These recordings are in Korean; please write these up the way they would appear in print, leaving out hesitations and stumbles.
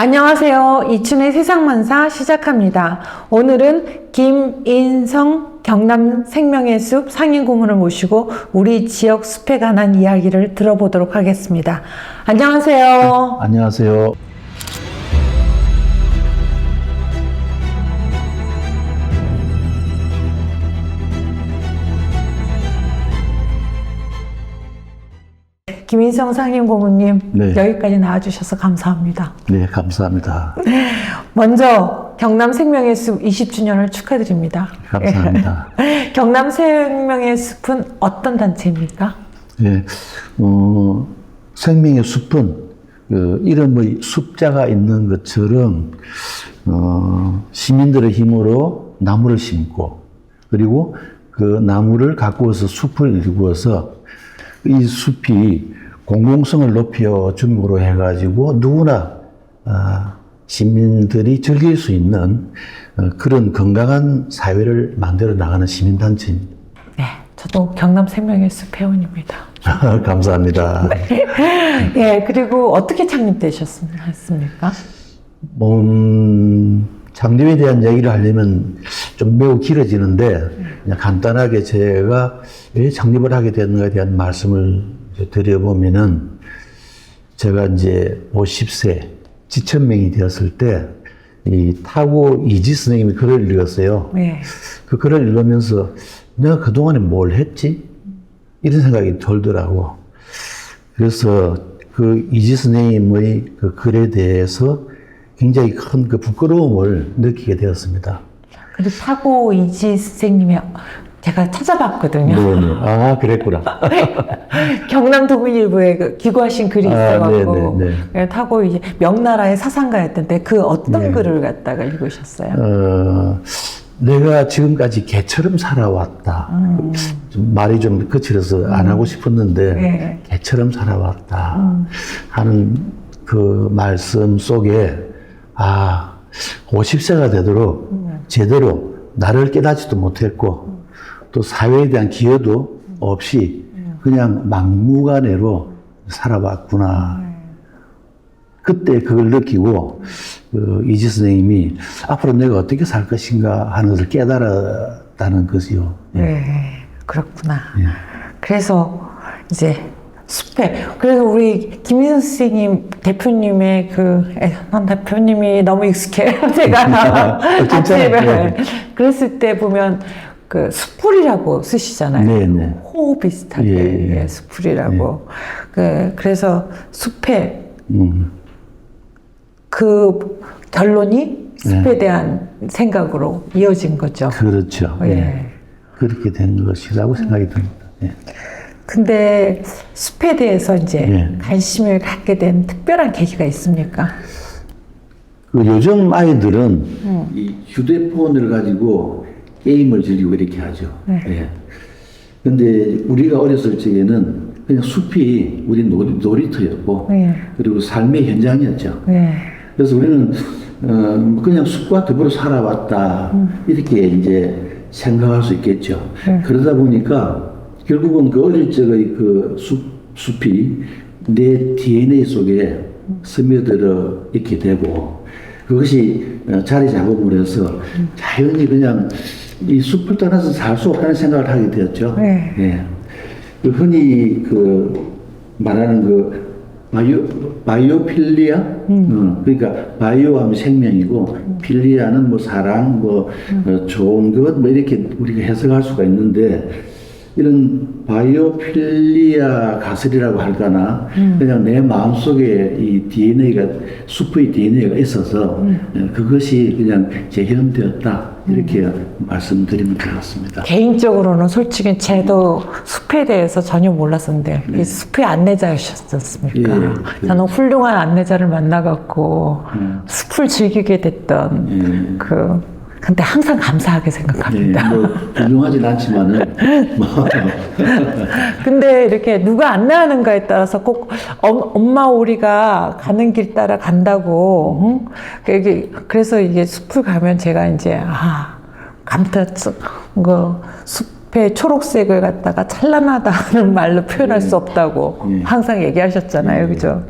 안녕하세요. 이춘의 세상만사 시작합니다. 오늘은 김인성 경남 생명의 숲 상인고문을 모시고 우리 지역 숲에 관한 이야기를 들어보도록 하겠습니다. 안녕하세요. 안녕하세요. 김인성 상인고문님, 네. 여기까지 나와주셔서 감사합니다. 네, 감사합니다. 먼저 경남 생명의 숲 20주년을 축하드립니다. 감사합니다. 경남 생명의 숲은 어떤 단체입니까? 네, 생명의 숲은 이름의 숲자가 있는 것처럼 시민들의 힘으로 나무를 심고 그리고 그 나무를 가꾸어서 숲을 이루어서 이 숲이 공공성을 높여줌으로 해가지고 누구나 시민들이 즐길 수 있는 그런 건강한 사회를 만들어 나가는 시민단체입니다. 네, 저도 경남 생명의 숲 회원입니다. 감사합니다. 예, 그리고 어떻게 창립되셨습니까? 창립에 대한 얘기를 하려면 좀 매우 길어지는데 그냥 간단하게 제가 왜 창립을 하게 됐는가에 대한 말씀을 드려보면은 제가 이제 50세 지천명이 되었을 때 이 타고 이지 선생님이 글을 읽었어요. 네. 그 글을 읽으면서 내가 그동안에 뭘 했지? 이런 생각이 들더라고. 그래서 그 이지 선생님의 그 글에 대해서 굉장히 큰 그 부끄러움을 느끼게 되었습니다. 근데 타고 이지 선생님이 제가 찾아봤거든요. 네네. 아, 그랬구나. 경남 도민일보에 그 기고하신 글이 있어갖고 네네네. 타고 이제 명나라의 사상가였던데 그 어떤 네. 글을 갖다가 읽으셨어요? 내가 지금까지 개처럼 살아왔다. 좀 말이 좀 거칠어서 안 하고 싶었는데 네. 개처럼 살아왔다 하는 그 말씀 속에 50세가 되도록 제대로 나를 깨닫지도 못했고 또 사회에 대한 기여도 없이 그냥 막무가내로 살아왔구나. 그때 그걸 느끼고 이지 선생님이 앞으로 내가 어떻게 살 것인가 하는 것을 깨달았다는 것이요. 네, 그렇구나. 예. 그래서 이제 숲에 그래서 우리 김인성 선생님 대표님의 난 대표님이 너무 익숙해요. 제가 괜찮아요. 그랬을 때 보면 그 숲풀이라고 쓰시잖아요. 네네. 호흡 비슷하게 예. 숲풀이라고. 그래서 숲에 그 결론이 숲에 대한 생각으로 이어진 거죠. 그렇죠. 예. 예. 그렇게 된 것이라고 생각이 듭니다. 예. 근데 숲에 대해서 이제 예. 관심을 갖게 된 특별한 계기가 있습니까? 그 요즘 아이들은 이 휴대폰을 가지고 게임을 즐기고 이렇게 하죠. 네. 예. 근데 우리가 어렸을 적에는 그냥 숲이 우리 놀이터였고, 네. 그리고 삶의 현장이었죠. 네. 그래서 우리는 그냥 숲과 더불어 살아왔다 이렇게 이제 생각할 수 있겠죠. 그러다 보니까 결국은 그 어릴 적의 그 숲이 내 DNA 속에 스며들어 있게 되고 그것이 자리 잡음을 해서 자연히 그냥 이 숲을 떠나서 살 수 없다는 생각을 하게 되었죠. 네. 예. 그 흔히 말하는 바이오필리아? 그러니까 바이오하면 생명이고 필리아는 뭐 사랑, 좋은 것, 이렇게 우리가 해석할 수가 있는데 이런 바이오필리아 가설이라고 할까나 그냥 내 마음속에 이 DNA가 숲의 DNA가 있어서 그것이 그냥 재현되었다 이렇게 말씀드리면 될 것 같습니다. 개인적으로는 솔직히 저도 숲에 대해서 전혀 몰랐었는데 이 숲의 안내자였었습니까? 예. 저는 훌륭한 안내자를 만나갖고 숲을 즐기게 됐던 근데 항상 감사하게 생각합니다. 뭐 훌륭하진 않지만은 근데 이렇게 누가 안내하는가에 따라서 꼭 엄마 우리가 가는 길 따라 간다고 그래서 이게 숲을 가면 제가 이제 숲의 초록색을 갖다가 찬란하다는 말로 표현할 수 없다고 항상 얘기하셨잖아요. 그죠?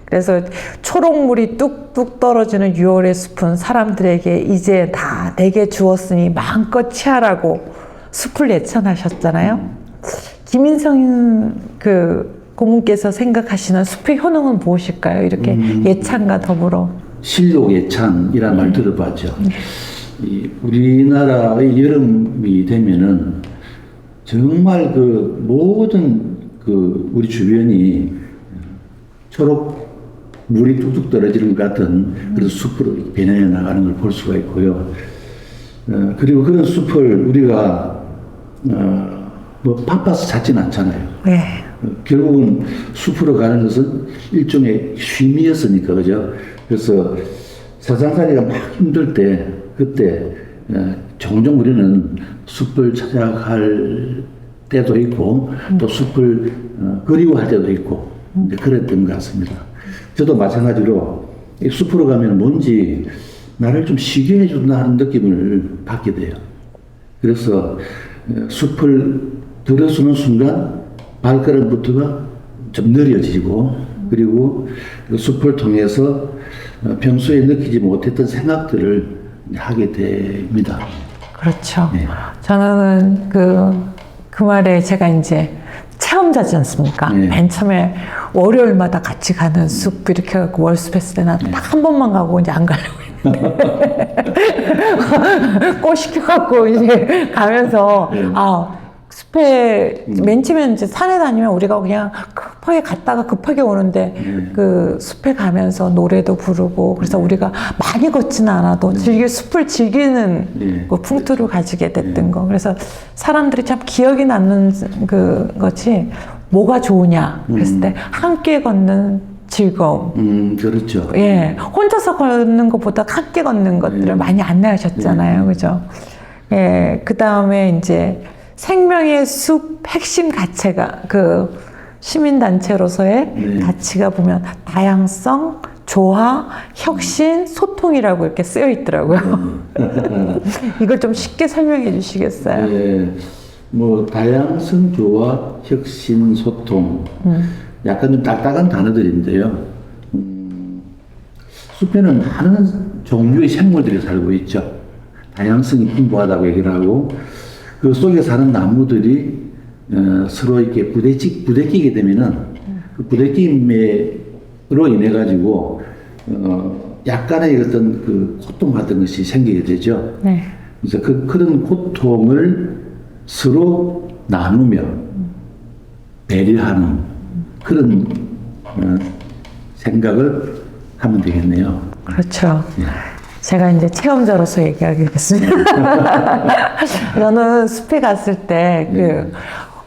그래서 초록물이 뚝뚝 떨어지는 6월의 숲은 사람들에게 이제 다 내게 주었으니 마음껏 취하라고 숲을 예찬하셨잖아요. 김인성 그 고문께서 생각하시는 숲의 효능은 무엇일까요? 이렇게 예찬과 더불어. 실록 예찬이라는 말 들어봤죠. 이 우리나라의 여름이 되면은 정말 그 모든 그 우리 주변이 초록 물이 뚝뚝 떨어지는 것 같은 그런 숲으로 변해 나가는 걸 볼 수가 있고요. 그리고 그런 숲을 우리가 뭐 바빠서 찾지는 않잖아요. 네. 결국은 숲으로 가는 것은 일종의 쉼이었으니까, 그죠? 그래서 사상살이가 막 힘들 때, 그때, 종종 우리는 숲을 찾아갈 때도 있고, 또 숲을 그리워할 때도 있고, 그랬던 것 같습니다. 저도 마찬가지로 이 숲으로 가면 뭔지 나를 좀 쉬게 해준다 하는 느낌을 받게 돼요. 그래서 숲을 들어서는 순간 발걸음부터가 좀 느려지고, 그리고 그 숲을 통해서 평소에 느끼지 못했던 생각들을 하게 됩니다. 그렇죠. 네. 저는 그 말에 제가 이제 체험자지 않습니까? 네. 맨 처음에 월요일마다 같이 가는 숲 이렇게 해갖고 월숲 했을 때 난 딱 한 번만 가고 이제 안 가려고 했는데 꼭 시켜갖고 이제 가면서 숲에 맨 처음에 이제 산에 다니면 우리가 그냥 급하게 갔다가 급하게 오는데 그 숲에 가면서 노래도 부르고 그래서 우리가 많이 걷지는 않아도 숲을 즐기는 그 풍토를 가지게 됐던 거. 그래서 사람들이 참 기억이 남는 것이 뭐가 좋으냐 그랬을 때 함께 걷는 즐거움. 그렇죠. 예, 혼자서 걷는 것보다 함께 걷는 것들을 많이 안내하셨잖아요, 그죠? 예, 그 다음에 이제 생명의 숲 핵심 가치가 그 시민단체로서의 가치가 보면 다양성, 조화, 혁신, 소통이라고 이렇게 쓰여 있더라고요. 이걸 좀 쉽게 설명해 주시겠어요? 예, 뭐 다양성, 조화, 혁신, 소통. 약간 좀 딱딱한 단어들인데요. 숲에는 많은 종류의 생물들이 살고 있죠. 다양성이 풍부하다고 얘기를 하고, 그 속에 사는 나무들이 서로 이렇게 부대끼게 되면은 그 부대낌으로 인해 가지고 약간의 어떤 그 고통 같은 것이 생기게 되죠. 네. 그래서 그런 고통을 서로 나누며 배려하는 그런 생각을 하면 되겠네요. 그렇죠. 예. 제가 이제 체험자로서 얘기하겠습니다. 저는 숲에 갔을 때,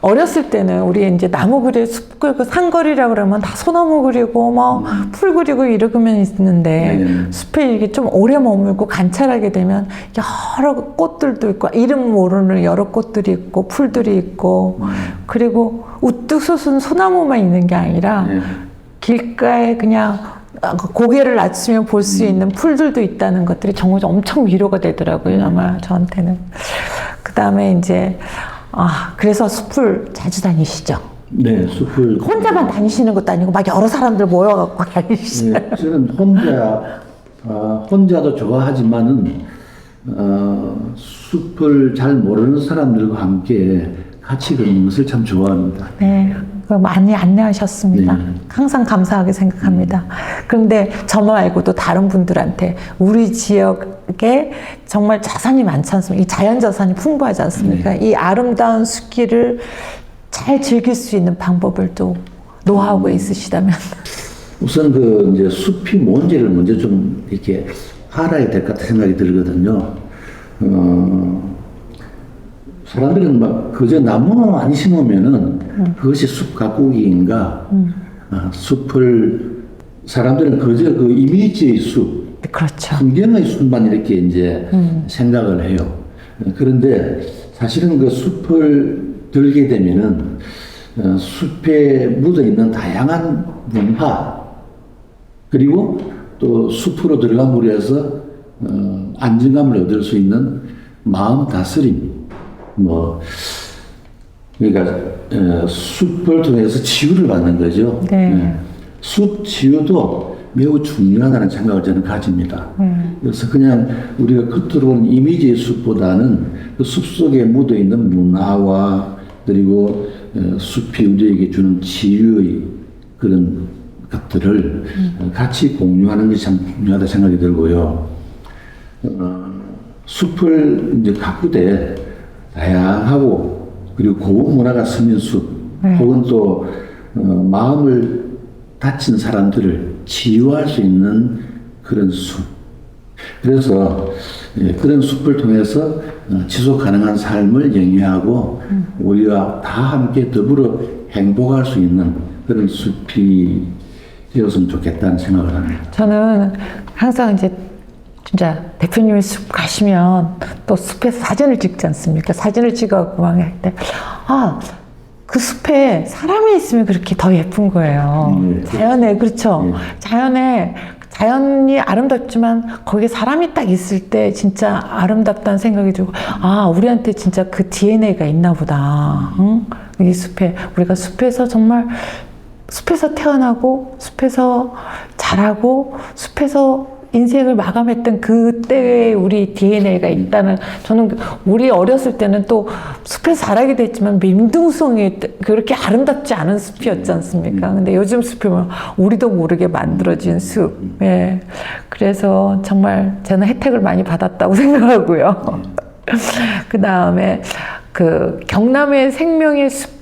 어렸을 때는 우리 이제 나무 그리, 숲 그리고 산거리라고 그러면 다 소나무 그리고 뭐 풀 그리고 이러면 있는데 숲에 이게 좀 오래 머물고 관찰하게 되면 여러 꽃들도 있고 이름 모르는 여러 꽃들이 있고 풀들이 있고 그리고 우뚝 솟은 소나무만 있는 게 아니라 길가에 그냥 고개를 낮추면 볼 수 있는 풀들도 있다는 것들이 정말 엄청 위로가 되더라고요. 아마 저한테는. 그 다음에 이제 그래서 숲을 자주 다니시죠? 네, 숲을 혼자만 다니시는 것도 아니고 막 여러 사람들 모여갖고 다니시죠? 네, 저는 혼자도 좋아하지만은 숲을 잘 모르는 사람들과 함께 같이 걷는 것을 참 좋아합니다. 네, 많이 안내하셨습니다. 네. 항상 감사하게 생각합니다. 그런데 저 말고도 다른 분들한테 우리 지역에 정말 자산이 많지 않습니까? 이 자연 자산이 풍부하지 않습니까? 이 아름다운 숲길을 잘 즐길 수 있는 방법을 또 노하우가 있으시다면. 우선 그 이제 숲이 뭔지를 먼저 좀 이렇게 알아야 될 것 같은 생각이 들거든요. 사람들은 막 그저 나무만 많이 심으면은 그것이 숲 가꾸기인가? 숲을 사람들은 그저 그 이미지의 숲, 그렇죠. 풍경의 숲만 이렇게 이제 생각을 해요. 그런데 사실은 그 숲을 들게 되면은 숲에 묻어 있는 다양한 문화 그리고 또 숲으로 들어감으로 해서 안정감을 얻을 수 있는 마음 다스림. 그러니까 숲을 통해서 치유를 받는 거죠. 네. 숲 치유도 매우 중요하다는 생각을 저는 가집니다. 그래서 그냥 우리가 겉으로 보는 이미지의 숲보다는 그 숲 속에 묻어 있는 문화와 그리고 숲이 우리에게 주는 치유의 그런 것들을 같이 공유하는 게 참 중요하다 생각이 들고요. 숲을 이제 가꾸되 다양하고 그리고 고운 문화가 스민 숲 혹은 또 마음을 다친 사람들을 치유할 수 있는 그런 숲. 그래서 그런 숲을 통해서 지속 가능한 삶을 영위하고 우리가 다 함께 더불어 행복할 수 있는 그런 숲이 되었으면 좋겠다는 생각을 합니다. 저는 항상 이제 진짜 대표님이 숲 가시면 또 숲에서 사진을 찍지 않습니까? 사진을 찍어갖고 막 할 때, 그 숲에 사람이 있으면 그렇게 더 예쁜 거예요. 자연에, 그렇죠. 자연이 아름답지만 거기에 사람이 딱 있을 때 진짜 아름답다는 생각이 들고, 우리한테 진짜 그 DNA가 있나 보다. 응? 이 숲에, 우리가 숲에서 정말 숲에서 태어나고, 숲에서 자라고, 숲에서 인생을 마감했던 그때의 우리 DNA가 있다는, 저는 우리 어렸을 때는 또 숲에서 자라기도 했지만 민둥성이 그렇게 아름답지 않은 숲이었지 않습니까? 근데 요즘 숲이면 우리도 모르게 만들어진 숲. 예. 그래서 정말 저는 혜택을 많이 받았다고 생각하고요. 그 다음에 그 경남의 생명의 숲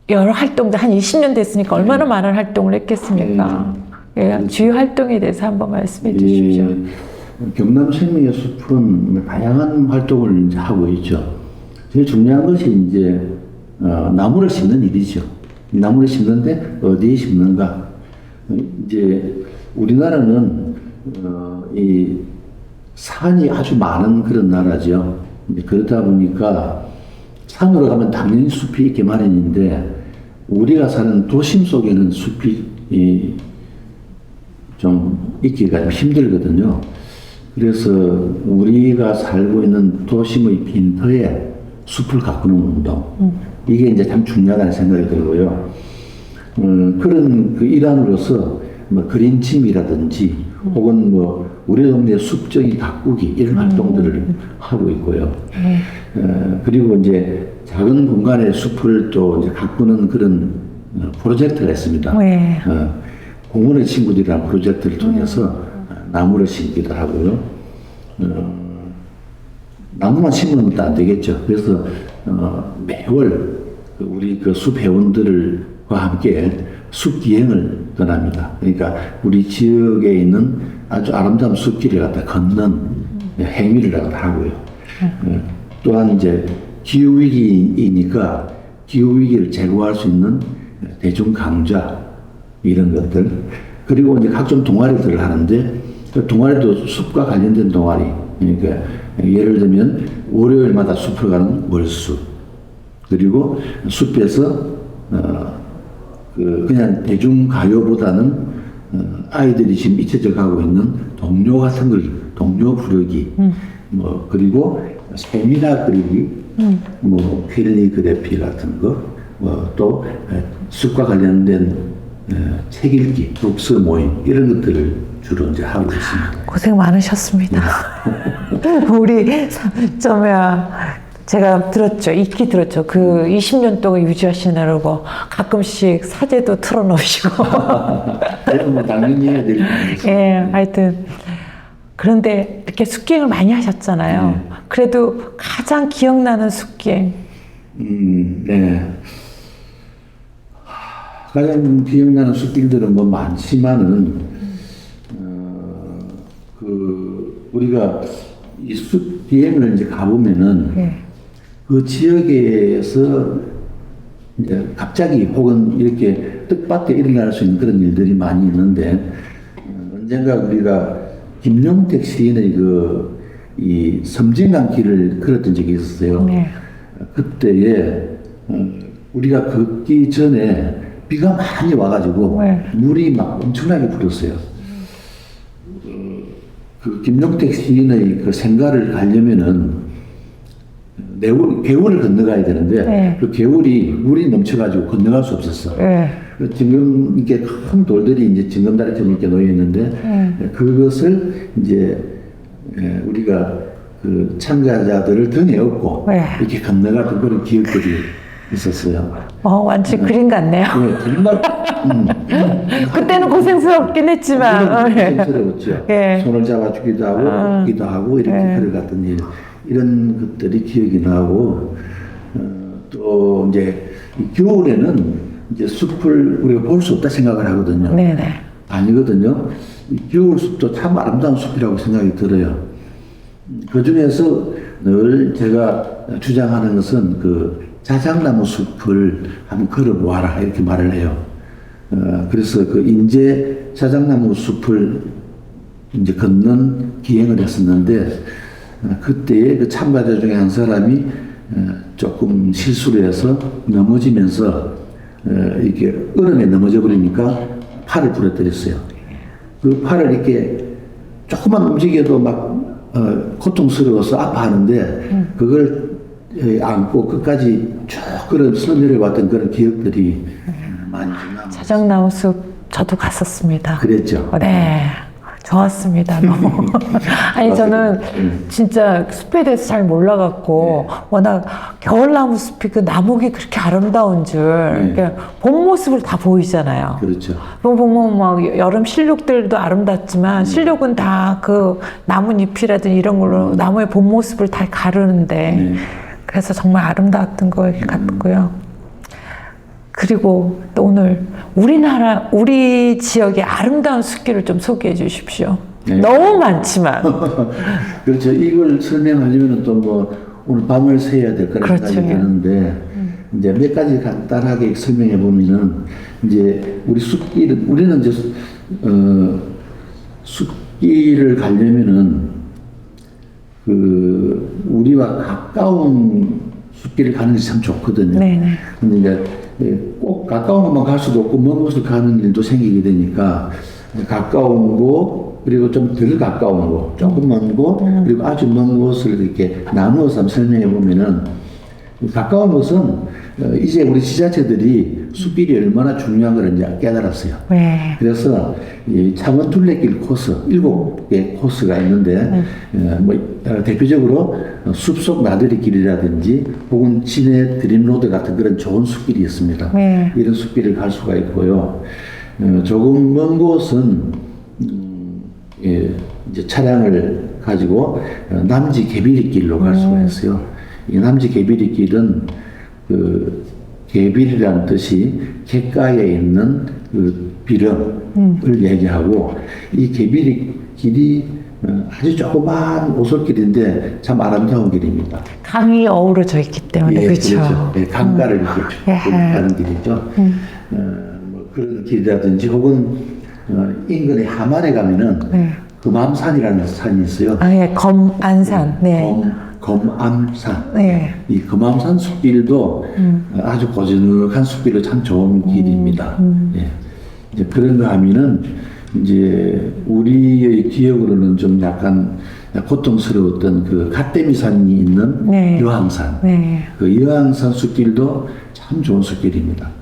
여러 활동들 한 20년 됐으니까 얼마나 많은 활동을 했겠습니까? 예, 주요 활동에 대해서 한번 말씀해 주십시오. 경남 생명의 숲은 다양한 활동을 이제 하고 있죠. 제일 중요한 것이 이제 나무를 심는 일이죠. 나무를 심는데 어디에 심는가? 이제 우리나라는 이 산이 아주 많은 그런 나라죠. 이제 그러다 보니까 산으로 가면 당연히 숲이 있게 마련인데 우리가 사는 도심 속에는 숲이 좀 있기가 힘들거든요. 그래서 우리가 살고 있는 도심의 빈터에 숲을 가꾸는 운동, 이게 이제 참 중요하다는 생각이 들고요. 그런 그 일환으로서 뭐 그린짐이라든지 혹은 뭐 우리 동네 숲정이 가꾸기 이런 활동들을 하고 있고요. 그리고 이제 작은 공간의 숲을 또 이제 가꾸는 그런 프로젝트가 있습니다. 공원의 친구들이라는 프로젝트를 통해서 나무를 심기도 하고요. 나무만 심으면 또 안 되겠죠. 그래서 매월 우리 그 숲 회원들과 함께 숲 기행을 떠납니다. 그러니까 우리 지역에 있는 아주 아름다운 숲길을 갖다 걷는 행위를 갖다 하고요. 또한 이제 기후 위기이니까 기후 위기를 제거할 수 있는 대중 강좌 이런 것들, 그리고 이제 각종 동아리들을 하는데 그 동아리도 숲과 관련된 동아리. 그러니까 예를 들면 월요일마다 숲을 가는 월숲, 그리고 숲에서 그냥 대중 가요보다는 아이들이 지금 잊혀져 가고 있는 동요 같은 걸 동요 부르기, 뭐 그리고 세미나 그리기, 뭐 필리그래피 같은 거, 뭐 또 숲과 관련된 책 읽기, 독서 모임 이런 것들을 주로 이제 하고 있습니다. 고생 많으셨습니다. 우리 제가 들었죠. 익히 들었죠. 그 20년 동안 유지하시느라고 가끔씩 사제도 틀어놓으시고. 뭐 당연히 해야 될 일이죠. 예, 하여튼 그런데 이렇게 숲기행을 많이 하셨잖아요. 그래도 가장 기억나는 숲기행. 네. 가장 기억나는 숲길들은 뭐 많지만은, 우리가 이 숲 비행을 이제 가보면은, 그 지역에서 이제 갑자기 혹은 이렇게 뜻밖의 일어날 수 있는 그런 일들이 많이 있는데, 언젠가 우리가 김용택 시인의 이 섬진강 길을 걸었던 적이 있었어요. 그때에, 우리가 걷기 전에 비가 많이 와가지고 물이 막 엄청나게 불었어요. 그 김용택 시인의 그 생가를 가려면은 개울을 건너가야 되는데 그 개울이 물이 넘쳐가지고 건너갈 수 없었어. 그 지금 이게 큰 돌들이 이제 징검다리처럼 이렇게 놓여 있는데 그것을 이제 우리가 그 참가자들을 등에 업고 이렇게 건너가던 그런 기억들이 있었어요. 완전 그림 같네요. 정말 그때는 고생스럽긴 했지만. 고생스러웠죠. 예. 손을 잡아주기도 하고 업기도 하고 이렇게 걸어갔던 일 이런 것들이 기억이 나고 또 이제 겨울에는 이제 숲을 우리가 볼 수 없다 생각을 하거든요. 네네. 아니거든요. 이 겨울 숲도 참 아름다운 숲이라고 생각이 들어요. 그 중에서 늘 제가 주장하는 것은 그 자작나무 숲을 한번 걸어보아라 이렇게 말을 해요. 그래서 그 인제 자작나무 숲을 이제 걷는 기행을 했었는데 그때에 그 참가자 중에 한 사람이 조금 실수를 해서 넘어지면서 이렇게 얼음에 넘어져 버리니까 팔을 부러뜨렸어요. 그 팔을 이렇게 조금만 움직여도 막 고통스러워서 아파하는데 그걸 안고 끝까지 쭉 걸어서 내려왔던 그런 기억들이 많이 남았어요. 자작나무 숲 저도 갔었습니다. 그랬죠. 네. 좋았습니다. 너무. 아니 저는 진짜 숲에 대해서 잘 몰라갖고 워낙 겨울나무 숲이 그 나무가 그렇게 아름다운 줄 이렇게 본 모습을 다 보이잖아요. 그렇죠. 그거 보면 막 여름 실록들도 아름답지만 실록은 다 그 나뭇잎이라든지 이런 걸로 나무의 본 모습을 다 가르는데 그래서 정말 아름다웠던 것 같고요. 그리고 또 오늘 우리 지역의 아름다운 숲길을 좀 소개해 주십시오. 네. 너무 많지만. 그렇죠. 이걸 설명하려면 또 뭐 오늘 밤을 새야 될 거라 그렇죠. 생각이 드는데 이제 몇 가지 간단하게 설명해 보면은 이제 우리 숲길은 우리는 이제 숲길을 가려면은 그 우리와 가까운 숲길을 가는 게 참 좋거든요. 네네. 근데 이제 꼭 가까운 곳만 갈 수도 없고 먼 곳을 가는 일도 생기게 되니까 가까운 곳 그리고 좀 덜 가까운 곳 조금 먼 곳 그리고 아주 먼 곳을 이렇게 나누어서 한번 설명해 보면은 가까운 곳은 이제 우리 지자체들이 숲길이 얼마나 중요한 걸 이제 깨달았어요. 네. 그래서 이 창원 둘레길 코스 7개 코스가 있는데 대표적으로 숲속 나들이 길이라든지 혹은 진해 드림로드 같은 그런 좋은 숲길이 있습니다. 네. 이런 숲길을 갈 수가 있고요. 조금 먼 곳은 이제 차량을 가지고 남지 개비리길로 갈 수가 있어요. 이 남지 개비리길은 그 개비리라는 뜻이 갯가에 있는 그 비름을 얘기하고 이 개비리길이 아주 조그만 오솔길인데 참 아름다운 길입니다. 강이 어우러져 있기 때문에 그렇죠. 그렇죠. 예, 강가를 이렇게 가는 길이죠. 뭐 그런 길이라든지 혹은 인근의 함안에 가면은 금암산이라는 산이 있어요. 예, 검안산. 네. 검암산. 네. 이 금암산 숲길도 아주 고즈넉한 숲길로 참 좋은 길입니다. 예. 이제 그런 거 하면은 이제 우리의 기억으로는 좀 약간 고통스러웠던 그 갓대미산이 있는 여항산. 그 여항산 숲길도 참 좋은 숲길입니다.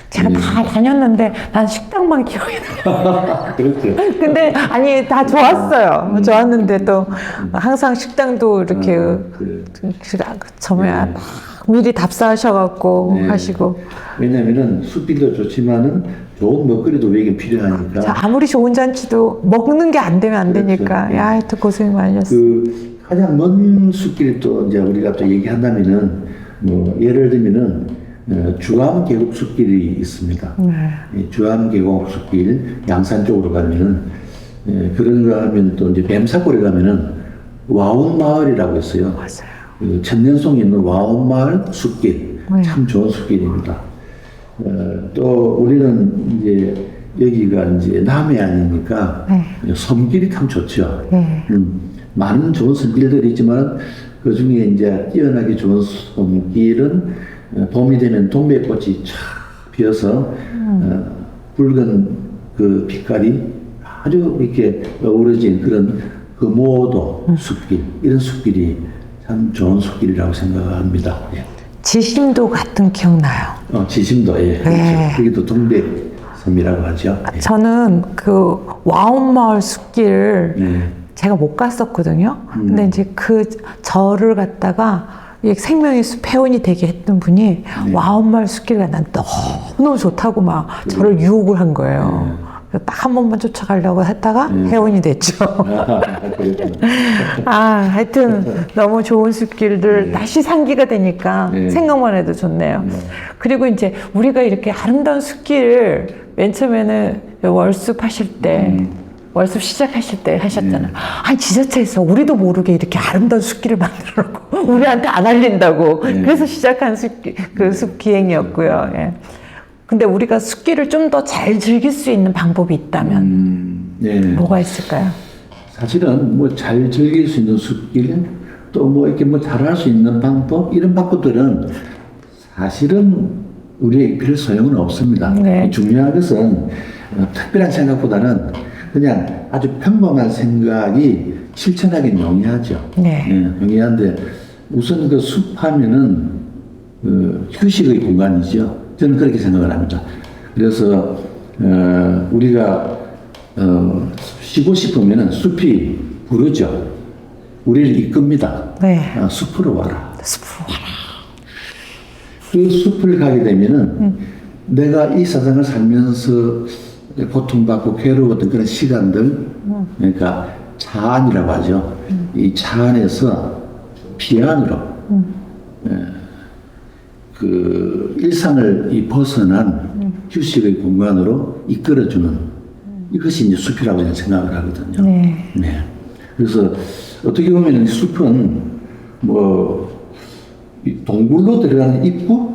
제가 다 다녔는데 난 식당만 기억이 나요. 그렇죠. 근데 아니 다 좋았어요. 좋았는데 또 항상 식당도 이렇게 처음에 미리 답사하셔갖고 하시고. 왜냐면은 숲길도 좋지만은 좋은 먹거리도 외게 필요하니까. 자, 아무리 좋은 잔치도 먹는 게 안 되면 안 되니까. 야, 하여튼 고생 많으셨어. 그 가장 먼 숲길 또 이제 우리가 또 얘기한다면은 뭐 예를 들면은 주암 계곡 숲길이 있습니다. 주암 계곡 숲길 양산 쪽으로 가면은 그런 거 하면 또 이제 뱀사골에 가면은 와운 마을이라고 있어요. 맞아요. 그 천년송에 있는 와운 마을 숲길 참 좋은 숲길입니다. 또 우리는 이제 여기가 이제 남해안이니까 섬길이 참 좋죠. 많은 좋은 섬길들이 있지만 그 중에 이제 뛰어나게 좋은 섬길은 봄이 되면 동백꽃이 쫙 피어서 붉은 그 빛깔이 아주 이렇게 어우러진 그런 금오도 숲길 이런 숲길이 참 좋은 숲길이라고 생각합니다. 지심도 같은 기억나요. 지심도, 예. 네. 그게 또 동백섬이라고 하죠. 예. 저는 그 와온마을 숲길 네. 제가 못 갔었거든요. 근데 이제 그 절을 갔다가 이 생명의 숲 회원이 되게 했던 분이 와온마을 숲길가 난 너무 좋다고 막 저를 유혹을 한 거예요. 딱 한 번만 쫓아가려고 했다가 회원이 됐죠. 하여튼 너무 좋은 숲길들 다시 상기가 되니까 생각만 해도 좋네요. 그리고 이제 우리가 이렇게 아름다운 숲길을 맨 처음에는 월숲 하실 때 월습 시작하실 때 하셨잖아요. 아니, 지자체에서 우리도 모르게 이렇게 아름다운 숲길을 만들어놓고 우리한테 안 알린다고. 그래서 시작한 숲 기행이었고요. 예. 근데 우리가 숲길을 좀 더 잘 즐길 수 있는 방법이 있다면 뭐가 있을까요? 사실은 뭐 잘 즐길 수 있는 숲길, 또 뭐 이렇게 뭐 잘할 수 있는 방법, 이런 방법들은 사실은 우리에게 별 소용은 없습니다. 네. 중요한 것은 특별한 생각보다는 그냥 아주 평범한 생각이 실천하기는 용이하죠. 네. 용이한데 우선 그 숲하면은 휴식의 공간이죠. 저는 그렇게 생각을 합니다. 그래서 우리가 쉬고 싶으면은 숲이 부르죠. 우리를 이끕니다. 네. 숲으로 와라. 숲으로 와라. 그 숲을 가게 되면은 내가 이 세상을 살면서 고통받고 괴로웠던 그런 시간들, 그러니까 차안이라고 하죠. 이 차안에서 피안으로 그 일상을 벗어난 휴식의 공간으로 이끌어주는 이것이 이제 숲이라고 저는 생각을 하거든요. 네. 그래서 어떻게 보면 숲은 뭐 동굴로 들어가는 입구,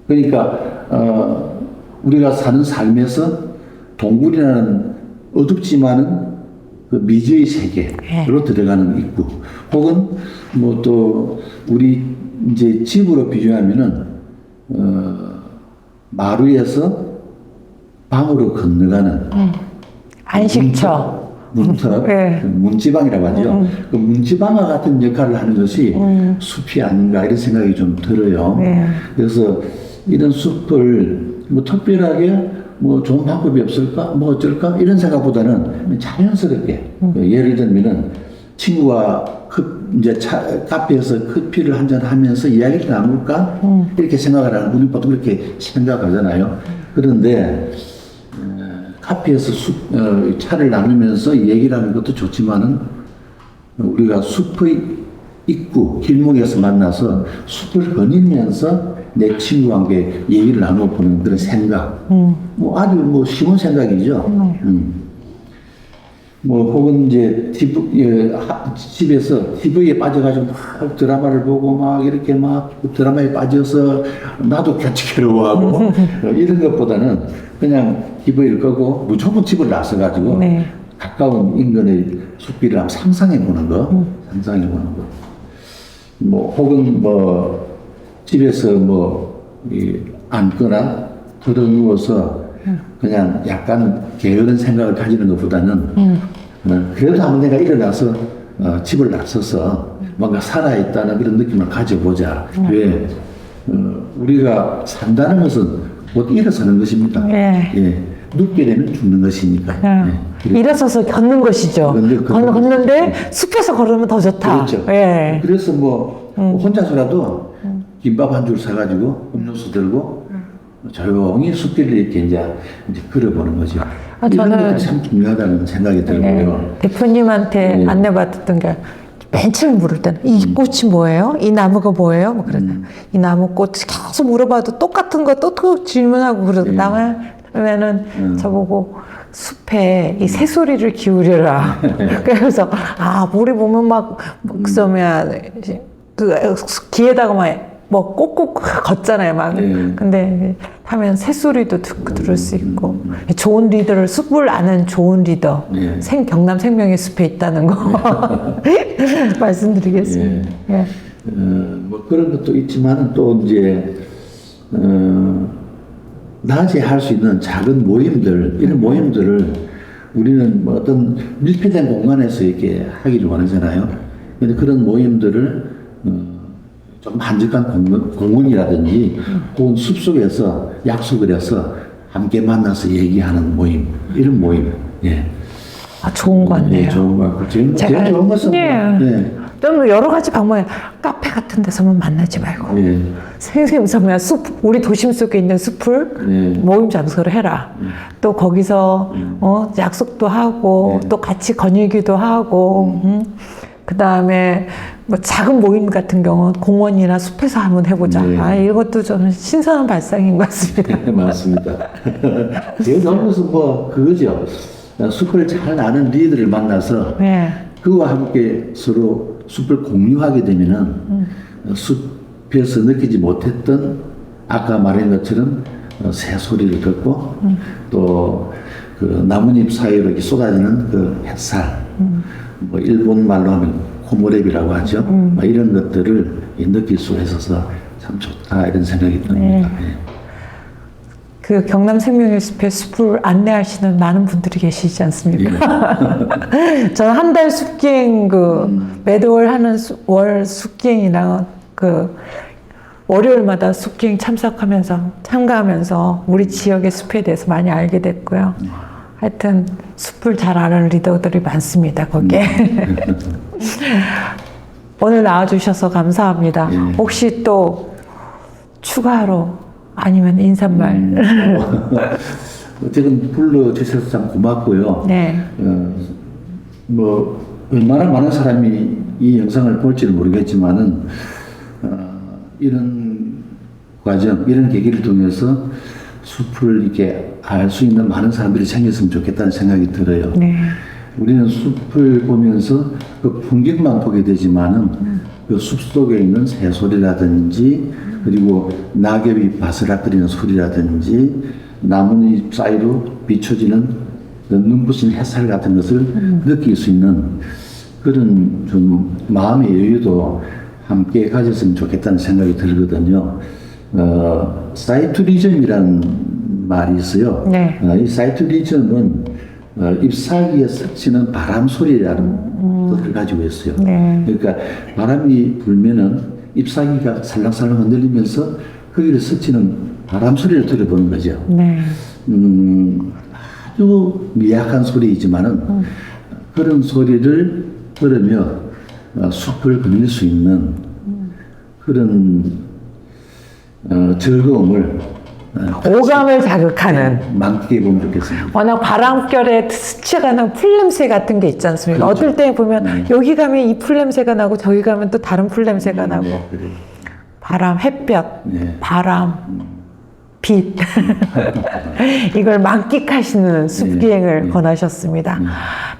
그러니까 우리가 사는 삶에서 동굴이라는 어둡지만은 그 미지의 세계로 들어가는 입구, 혹은 뭐 또 우리 이제 집으로 비유하면은 마루에서 방으로 건너가는 안식처. 문턱, 네. 문지방이라고 하죠. 그 문지방과 같은 역할을 하는 것이 숲이 아닌가 이런 생각이 좀 들어요. 그래서 이런 숲을 뭐 특별하게 뭐 좋은 방법이 없을까, 뭐 어쩔까 이런 생각보다는 자연스럽게 예를 들면은 친구와 이제 카페에서 커피를 한잔 하면서 이야기를 나눌까 이렇게 생각을 하는 우리 보통 그렇게 생각하잖아요. 그런데 카페에서 차를 나누면서 얘기를 하는 것도 좋지만은 우리가 숲의 입구, 길목에서 만나서 숲을 거닐면서 내 친구와 함께 얘기를 나눠보는 그런 생각. 뭐 아주 뭐 쉬운 생각이죠. 뭐 혹은 이제 집에서 TV에 빠져가지고 막 드라마를 보고 막 이렇게 막 드라마에 빠져서 나도 같이 괴로워하고 이런 것보다는 그냥 TV를 끄고 무조건 집을 나서가지고 가까운 인근의 숲길을 한번 상상해 보는 거, 뭐 혹은 뭐 집에서 뭐 앉거나 들어 누워서 그냥 약간 게으른 생각을 가지는 것보다는 그래도 한번 내가 일어나서 집을 나서서 뭔가 살아있다는 그런 느낌을 가져보자. 왜 우리가 산다는 것은 곧 일어서는 것입니다. 눕게 되면 죽는 것이니까. 일어서서 걷는 것이죠. 걷는데 숲에서 걸으면 더 좋다. 그렇죠. 그래서 뭐 혼자서라도 김밥 한 줄 사가지고 음료수 들고 조용히 숲길을 이렇게 이제 걸어보는 거죠. 이런 것도 참 중요하다는 생각이 들고요. 대표님한테 안내받았던 게 맨 처음 물을 때는 이 꽃이 뭐예요? 이 나무가 뭐예요? 뭐 그러다 이 나무 꽃 계속 물어봐도 똑같은 거 또 질문하고 그러면은 저보고 숲에 이 새소리를 기울여라. 그래서 우리 보면 막 그 귀에다가 막 뭐 꼭꼭 걷잖아요, 막. 근데 하면 새소리도 들을 수 있고 좋은 리더를 숲을 아는 좋은 리더 경남 생명의 숲에 있다는 거 말씀드리겠습니다. 뭐 그런 것도 있지만 또 이제 낮에 할 수 있는 작은 모임들, 이런 모임들을 우리는 뭐 어떤 밀폐된 공간에서 이렇게 하기를 원하잖아요. 근데 그런 모임들을 좀 한적한 공원이라든지 혹은 숲속에서 약속을 해서 함께 만나서 얘기하는 모임, 이런 모임. 예. 아, 좋은 것 같네요. 예, 좋은 것 같고. 제일 제가- 좋은 것은 네. 좀 여러 가지 방법이 카페 같은 데서만 만나지 말고 예. 생생서면 숲, 우리 도심 속에 있는 숲을 네. 모임 장소로 해라. 또 거기서 약속도 하고 또 같이 거닐기도 하고 그 다음에 뭐 작은 모임 같은 경우는 공원이나 숲에서 한번 해보자. 네. 아, 이것도 좀 신선한 발상인 것 같습니다. 네, 맞습니다. 제일 좋은 것은 뭐 그거죠. 숲을 잘 아는 리더를 만나서 네. 그와 함께 서로 숲을 공유하게 되면은 숲에서 느끼지 못했던 아까 말한 것처럼 새 소리를 듣고 또 그 나뭇잎 사이로 이렇게 쏟아지는 그 햇살, 뭐 일본 말로 하면 코모레비라고 하죠. 뭐 이런 것들을 느낄 수 있어서 참 좋다 이런 생각이 듭니다. 예. 그 경남 생명의 숲에 숲을 안내하시는 많은 분들이 계시지 않습니까? 저는 한 달 숲기행 매달 하는 월 숲기행이나 월요일마다 숲기행 참가하면서 우리 지역의 숲에 대해서 많이 알게 됐고요. 하여튼 숲을 잘 아는 리더들이 많습니다, 거기에. 오늘 나와주셔서 감사합니다. 혹시 또 추가로 아니면 인사말. 어쨌든 불러주셔서 참 고맙고요. 네. 뭐 얼마나 많은 사람이 이 영상을 볼지는 모르겠지만은 이런 과정, 이런 계기를 통해서 숲을 이렇게 알 수 있는 많은 사람들이 생겼으면 좋겠다는 생각이 들어요. 네. 우리는 숲을 보면서 그 풍경만 보게 되지만은 그 숲 속에 있는 새소리라든지 그리고 낙엽이 바스락거리는 소리라든지 나뭇잎 사이로 비춰지는 그 눈부신 햇살 같은 것을 느낄 수 있는 그런 좀 마음의 여유도 함께 가졌으면 좋겠다는 생각이 들거든요. 사이투리즘이라는 말이 있어요. 네. 이 사이투리즘은 잎사귀에 스치는 바람 소리라는 뜻을 가지고 있어요. 네. 그러니까 바람이 불면은 잎사귀가 살랑살랑 흔들리면서 거기를 스치는 바람 소리를 들어보는 거죠. 네. 아주 미약한 소리이지만은 그런 소리를 들으며 숲을 거닐 수 있는 그런 즐거움을 오감을 자극하는 만끽해 보면 좋겠습니다. 워낙 바람결에 스쳐가는 풀냄새 같은 게 있지 않습니까? 그렇죠. 어떨 때 보면 여기 가면 이 풀냄새가 나고 저기 가면 또 다른 풀냄새가 나고 그래요. 바람, 햇볕, 네. 바람, 빛 이걸 만끽하시는 숲기행을 권하셨습니다.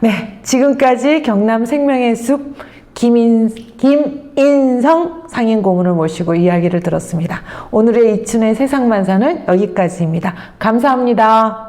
네, 지금까지 경남 생명의 숲 김인성 상임고문을 모시고 이야기를 들었습니다. 오늘의 이춘의 세상만사는 여기까지입니다. 감사합니다.